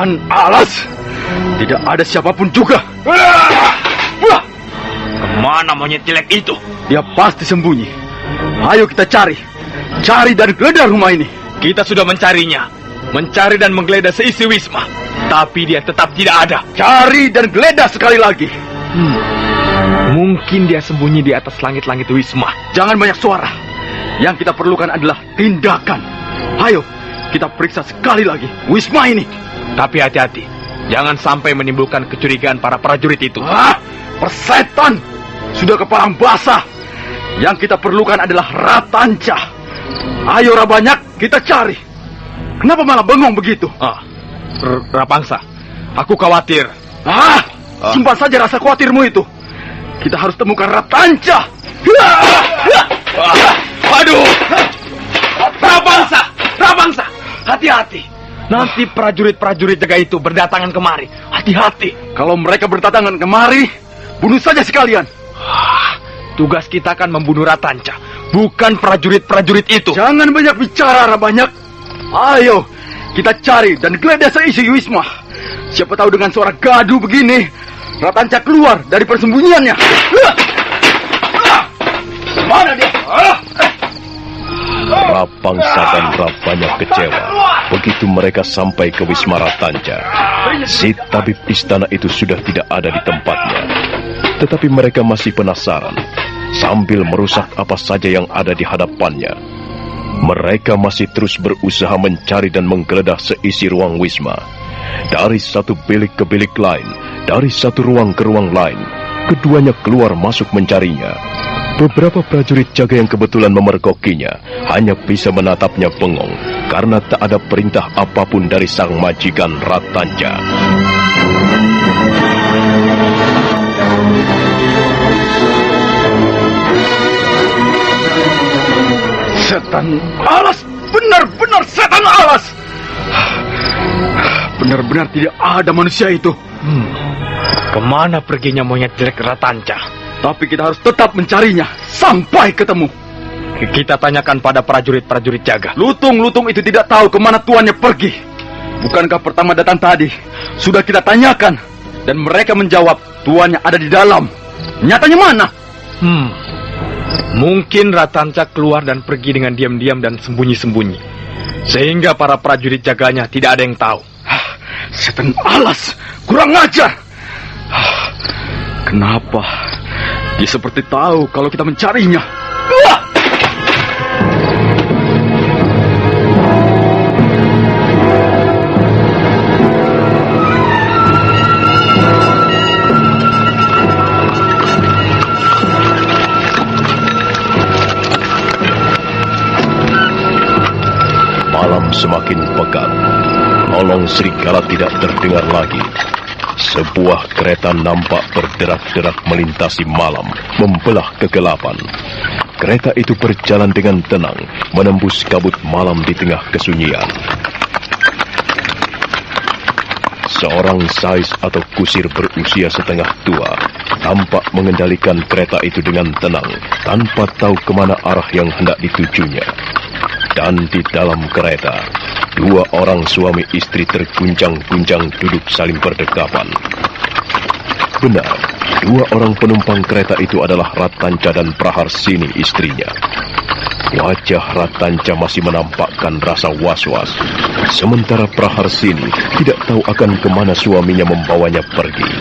Setan alas! Tidak ada siapapun juga. Kemana monyet jelek itu? Dia pasti sembunyi. Ayo kita cari. Cari dan geledah rumah ini. Kita sudah mencarinya. Mencari dan menggeledah seisi wisma. Tapi dia tetap tidak ada. Cari dan geledah sekali lagi. Mungkin dia sembunyi di atas langit-langit wisma. Jangan banyak suara. Yang kita perlukan adalah tindakan. Ayo, kita periksa sekali lagi wisma ini. Tapi hati-hati. Jangan sampai menimbulkan kecurigaan para prajurit itu. Persetan! Sudah kepalang basah. Yang kita perlukan adalah Ratanca. Ayo Rabanyak, kita cari. Kenapa malah bengong begitu? Rapangsa, aku khawatir. Simpan saja rasa khawatirmu itu. Kita harus temukan Ratanca. Aduh! Rapangsa, hati-hati. Nanti prajurit-prajurit jaga itu berdatangan kemari. Hati-hati. Kalau mereka berdatangan kemari, bunuh saja sekalian. Tugas kita kan membunuh Ratanca, bukan prajurit-prajurit itu. Jangan banyak bicara, Rabanyak. Ayo, kita cari dan geledah seisi wisma. Siapa tahu dengan suara gaduh begini, Ratanca keluar dari persembunyiannya. Mana dia? Rapangsa dan Rabanyak kecewa begitu mereka sampai ke wisma Ratanca. Si tabib istana itu sudah tidak ada di tempatnya. Tetapi mereka masih penasaran sambil merusak apa saja yang ada di hadapannya. Mereka masih terus berusaha mencari dan menggeledah seisi ruang wisma. Dari satu bilik ke bilik lain, dari satu ruang ke ruang lain, keduanya keluar masuk mencarinya. Beberapa prajurit jaga yang kebetulan memergokinya hanya bisa menatapnya bengong karena tak ada perintah apapun dari sang majikan Ratanca. Setan alas, benar-benar setan alas. Benar-benar tidak ada manusia itu. Kemana perginya monyet jelek Ratanca? Tapi kita harus tetap mencarinya sampai ketemu. Kita tanyakan pada prajurit-prajurit jaga. Lutung-lutung itu tidak tahu kemana tuannya pergi. Bukankah pertama datang tadi sudah kita tanyakan dan mereka menjawab tuannya ada di dalam. Nyatanya mana? Mungkin Ratanca keluar dan pergi dengan diam-diam dan sembunyi-sembunyi, sehingga para prajurit jaganya tidak ada yang tahu. Setan alas, kurang ajar. Kenapa dia seperti tahu kalau kita mencarinya? Malam semakin pekat. Olong serigala tidak terdengar lagi. Sebuah kereta nampak berderak-derak melintasi malam, membelah kegelapan. Kereta itu berjalan dengan tenang, menembus kabut malam di tengah kesunyian. Seorang sais atau kusir berusia setengah tua tampak mengendalikan kereta itu dengan tenang, tanpa tahu kemana arah yang hendak ditujunya. Dan di dalam kereta, dua orang suami istri terguncang-guncang duduk saling berdekapan. Benar, dua orang penumpang kereta itu adalah Ratanca dan Praharsini istrinya. Wajah Ratanca masih menampakkan rasa was-was, sementara Praharsini tidak tahu akan kemana suaminya membawanya pergi.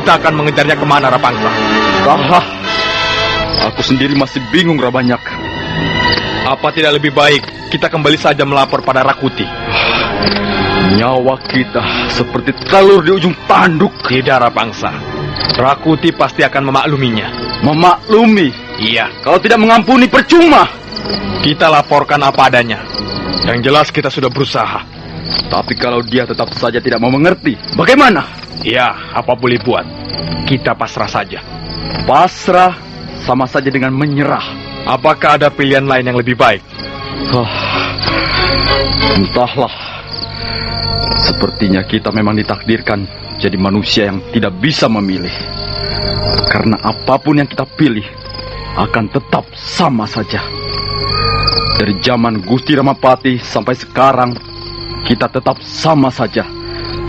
Kita akan mengejarnya kemana, Rapangsa? Aku sendiri masih bingung, Rabanyak. Apa tidak lebih baik kita kembali saja melapor pada Rakuti? Nyawa kita seperti telur di ujung tanduk. Tidak, Rapangsa. Rakuti pasti akan memakluminya. Memaklumi? Iya. Kalau tidak mengampuni percuma. Kita laporkan apa adanya. Yang jelas kita sudah berusaha. Tapi kalau dia tetap saja tidak mau mengerti, bagaimana? Ya, apa boleh buat. Kita pasrah saja. Pasrah sama saja dengan menyerah. Apakah ada pilihan lain yang lebih baik? Entahlah. Sepertinya kita memang ditakdirkan jadi manusia yang tidak bisa memilih. Karena apapun yang kita pilih akan tetap sama saja. Dari zaman Gusti Ramapati sampai sekarang, kita tetap sama saja.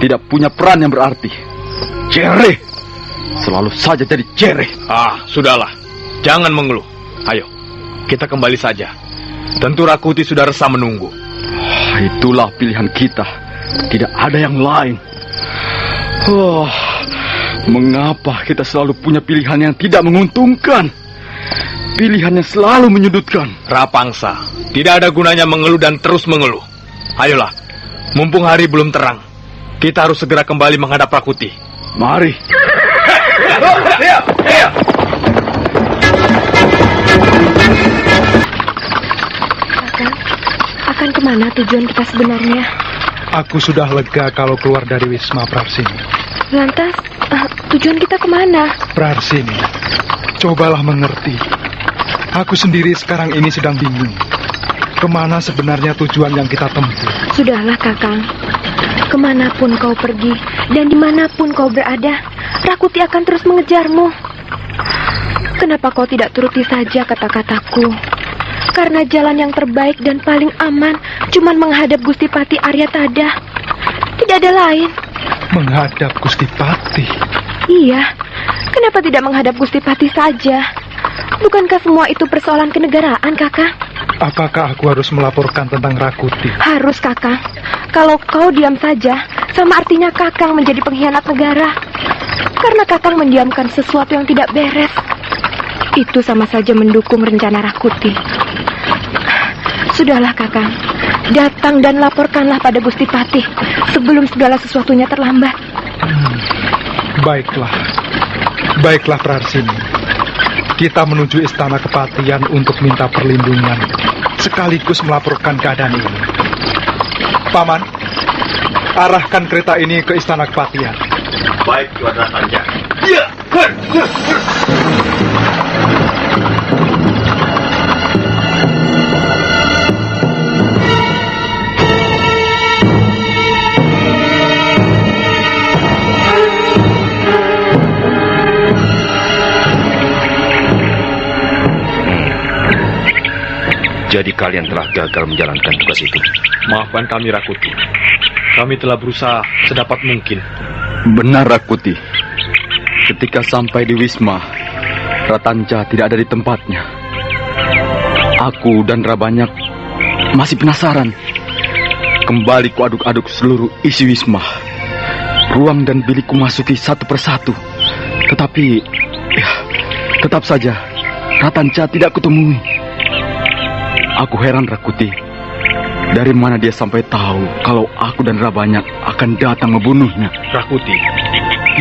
Tidak punya peran yang berarti. Cereh. Selalu saja jadi cereh. Sudahlah. Jangan mengeluh. Ayo, kita kembali saja. Tentu Rakuti sudah resah menunggu. Itulah pilihan kita. Tidak ada yang lain. Mengapa kita selalu punya pilihan yang tidak menguntungkan? Pilihan yang selalu menyudutkan. Rapangsa, tidak ada gunanya mengeluh dan terus mengeluh. Ayolah, mumpung hari belum terang, kita harus segera kembali menghadap Rakuti. Mari. Akan kemana tujuan kita sebenarnya? Aku sudah lega kalau keluar dari Wisma Prarsini. Lantas, tujuan kita kemana? Prarsini, cobalah mengerti. Aku sendiri sekarang ini sedang bingung. Kemana sebenarnya tujuan yang kita tempuh? Sudahlah, Kakang. Kemanapun kau pergi dan dimanapun kau berada, Rakuti akan terus mengejarmu. Kenapa kau tidak turuti saja kata-kataku? Karena jalan yang terbaik dan paling aman cuma menghadap Gusti Pati Aryatada. Tidak ada lain. Menghadap Gusti Pati? Iya. Kenapa tidak menghadap Gusti Pati saja? Bukankah semua itu persoalan kenegaraan, Kakang? Apakah aku harus melaporkan tentang Rakuti? Harus, Kakang. Kalau kau diam saja, sama artinya Kakang menjadi pengkhianat negara. Karena Kakang mendiamkan sesuatu yang tidak beres. Itu sama saja mendukung rencana Rakuti. Sudahlah, Kakang. Datang dan laporkanlah pada Gusti Patih sebelum segala sesuatunya terlambat. Baiklah. Baiklah, Prarsini. Kita menuju Istana Kepatihan untuk minta perlindungan, sekaligus melaporkan keadaan ini. Paman, arahkan kereta ini ke Istana Kepatihan. Baik, Tuan Ratanja. Jadi kalian telah gagal menjalankan tugas itu. Maafkan kami, Rakuti. Kami telah berusaha sedapat mungkin. Benar, Rakuti. Ketika sampai di Wisma, Ratanca tidak ada di tempatnya. Aku dan Rabanyak masih penasaran. Kembali kuaduk-aduk seluruh isi Wisma. Ruang dan bilikku masuki satu persatu. Tetapi, tetap saja Ratanca tidak kutemui. Aku heran, Rakuti. Dari mana dia sampai tahu kalau aku dan Rabanyak akan datang membunuhnya? Rakuti,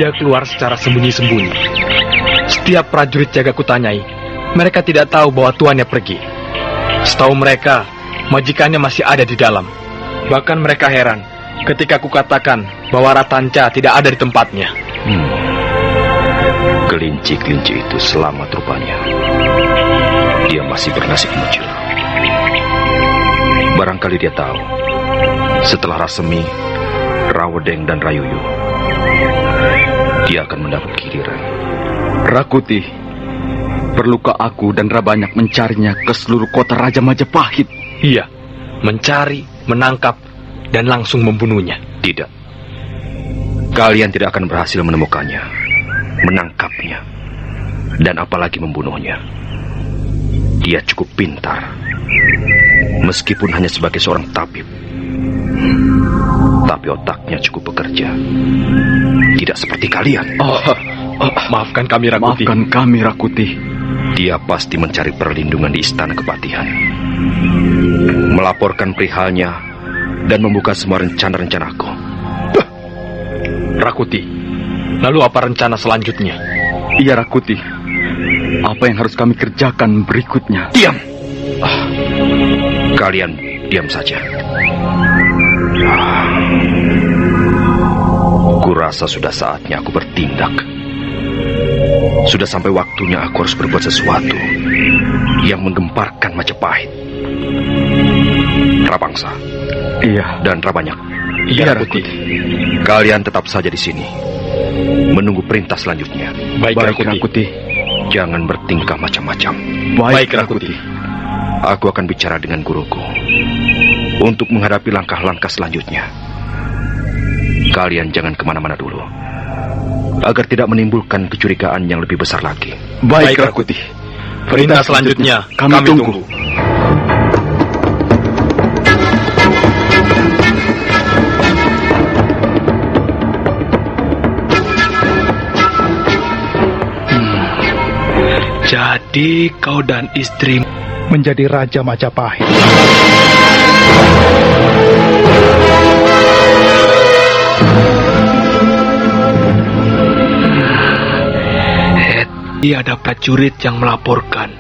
dia keluar secara sembunyi-sembunyi. Setiap prajurit jaga kutanyai, mereka tidak tahu bahwa tuannya pergi. Setahu mereka, majikannya masih ada di dalam. Bahkan mereka heran ketika kukatakan bahwa Ratanca tidak ada di tempatnya. Kelinci-kelinci itu selamat rupanya. Dia masih bernasib mujur. Barangkali dia tahu, setelah Rasemi, Rawedeng dan Rayuyu, dia akan mendapat giliran. Rakuti, perlukah aku dan Rabanyak mencarinya ke seluruh kota Raja Majapahit? Iya, mencari, menangkap, dan langsung membunuhnya. Tidak. Kalian tidak akan berhasil menemukannya, menangkapnya, dan apalagi membunuhnya. Dia cukup pintar. Meskipun hanya sebagai seorang tabib, tapi otaknya cukup bekerja. Tidak seperti kalian. Maafkan kami, Rakuti. Maafkan kami, Rakuti. Dia pasti mencari perlindungan di Istana Kepatihan, melaporkan perihalnya, dan membuka semua rencana-rencanaku. Rakuti, lalu apa rencana selanjutnya? Iya, Rakuti. Apa yang harus kami kerjakan berikutnya? Diam! Kalian diam saja. Kurasa sudah saatnya aku bertindak. Sudah sampai waktunya aku harus berbuat sesuatu yang menggemparkan Majapahit. Rapangsa, Iya. Dan Rabanyak. Iya, Rakuti. Kalian tetap saja di sini, menunggu perintah selanjutnya. Baik, Rakuti. Jangan bertingkah macam-macam. Baik, Rakuti. Aku akan bicara dengan guruku untuk menghadapi langkah-langkah selanjutnya. Kalian jangan kemana-mana dulu, agar tidak menimbulkan kecurigaan yang lebih besar lagi. Baik, Rakuti. Perintah selanjutnya kami tunggu. Jadi kau dan istri Menjadi Raja Majapahit. ada prajurit yang melaporkan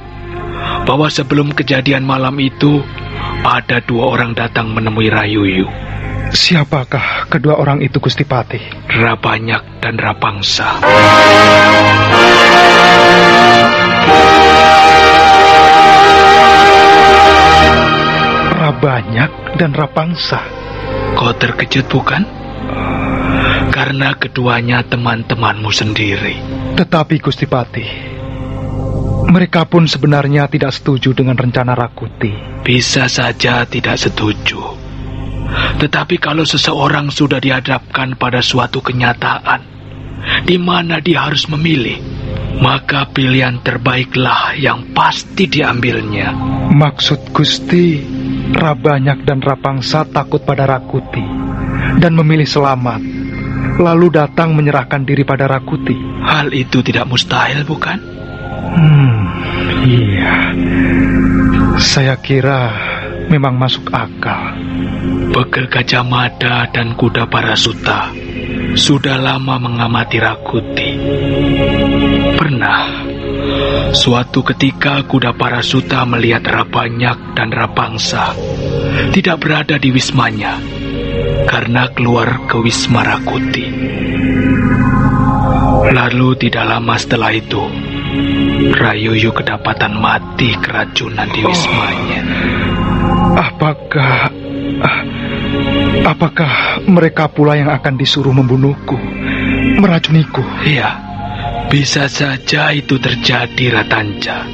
bahwa sebelum kejadian malam itu ada 2 orang datang menemui Rayuyu. Siapakah kedua orang itu, Gusti Patih? Rabanyak dan Rapangsa. Rabanyak dan Rapangsa. Kau terkejut bukan? Karena keduanya teman-temanmu sendiri. Tetapi Gusti Patih, mereka pun sebenarnya tidak setuju dengan rencana Rakuti. Bisa saja tidak setuju. Tetapi kalau seseorang sudah dihadapkan pada suatu kenyataan di mana dia harus memilih, maka pilihan terbaiklah yang pasti diambilnya. Maksud Gusti, Rabanyak dan Rapangsa takut pada Rakuti dan memilih selamat, lalu datang menyerahkan diri pada Rakuti. Hal itu tidak mustahil, bukan? Iya. Saya kira memang masuk akal. Bekel Gajah Mada dan kuda Parasuta sudah lama mengamati Rakuti. Pernah suatu ketika kuda Parasuta melihat Rabanyak dan Rapangsa tidak berada di wismanya karena keluar ke wisma Rakuti. Lalu tidak lama setelah itu Rayuyu kedapatan mati keracunan di wismanya. Apakah mereka pula yang akan disuruh membunuhku, meracuniku? Iya, bisa saja itu terjadi, Ratanca.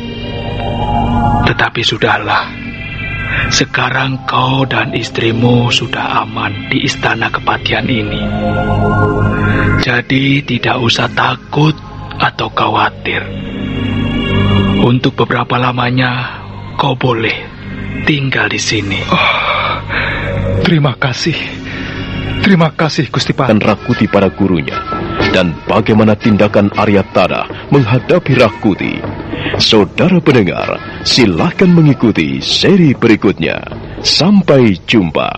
Tetapi sudahlah. Sekarang kau dan istrimu sudah aman di istana kepatihan ini. Jadi tidak usah takut atau khawatir. Untuk beberapa lamanya kau boleh tinggal di sini. Terima kasih Gusti Patih. Dan Rakuti pada gurunya, dan bagaimana tindakan Aryatara menghadapi Rakuti. Saudara pendengar, silahkan mengikuti seri berikutnya. Sampai jumpa.